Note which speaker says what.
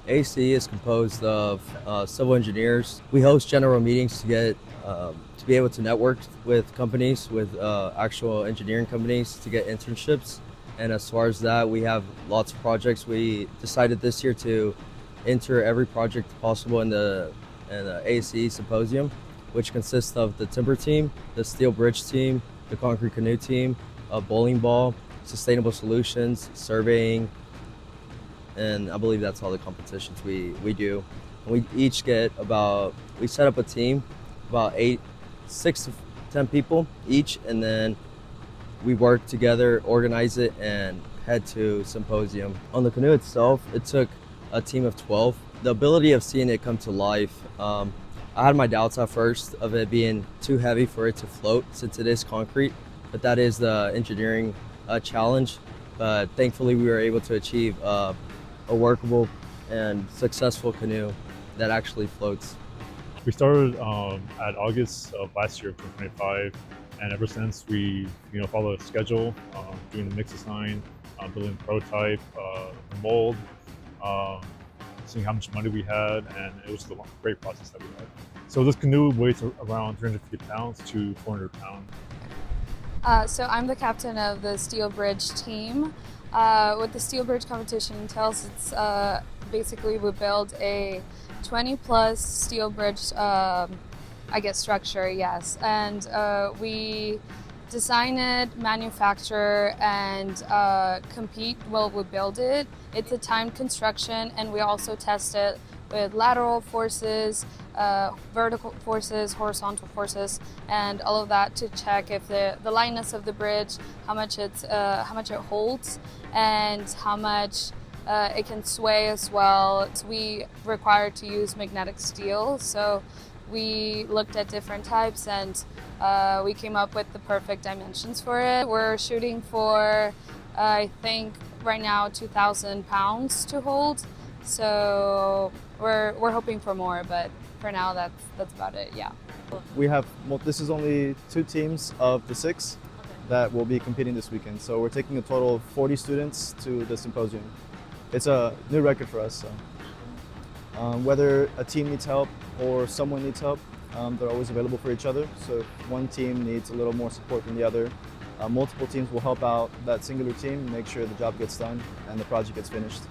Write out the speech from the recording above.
Speaker 1: ASCE is composed of civil engineers. We host general meetings to be able to network with companies, with actual engineering companies to get internships. And as far as that, we have lots of projects. We decided this year to enter every project possible in the ASCE Symposium, which consists of the timber team, the steel bridge team, the concrete canoe team, a bowling ball, sustainable solutions, surveying, and I believe that's all the competitions we do. And we set up a team, about 6 to 10 people each, and then we work together, organize it, and head to symposium. On the canoe itself, it took a team of 12. The ability of seeing it come to life, I had my doubts at first of it being too heavy for it to float since it is concrete, but that is the engineering challenge. But thankfully we were able to achieve a workable and successful canoe that actually floats.
Speaker 2: We started at August of last year, 2025, and ever since we, follow a schedule, doing the mix design, building the prototype, the mold, seeing how much money we had, and it was a great process that we had. So this canoe weighs around 350 pounds to 400 pounds.
Speaker 3: So I'm the captain of the Steel Bridge team. What the Steel Bridge competition entails, it's basically we build a 20 plus steel bridge, structure, yes. And we design it, manufacture, and compete while we build it. It's a timed construction, and we also test it with lateral forces, vertical forces, horizontal forces, and all of that to check if the lightness of the bridge, how much it holds, and how much it can sway as well. We require to use magnetic steel, so we looked at different types and we came up with the perfect dimensions for it. We're shooting for, I think right now, 2,000 pounds to hold. So we're hoping for more, but for now that's about it. Yeah.
Speaker 4: This is only 2 teams of the 6 that will be competing this weekend. So we're taking a total of 40 students to the symposium. It's a new record for us. So whether a team needs help or someone needs help, they're always available for each other. So if one team needs a little more support than the other, multiple teams will help out that singular team, make sure the job gets done and the project gets finished.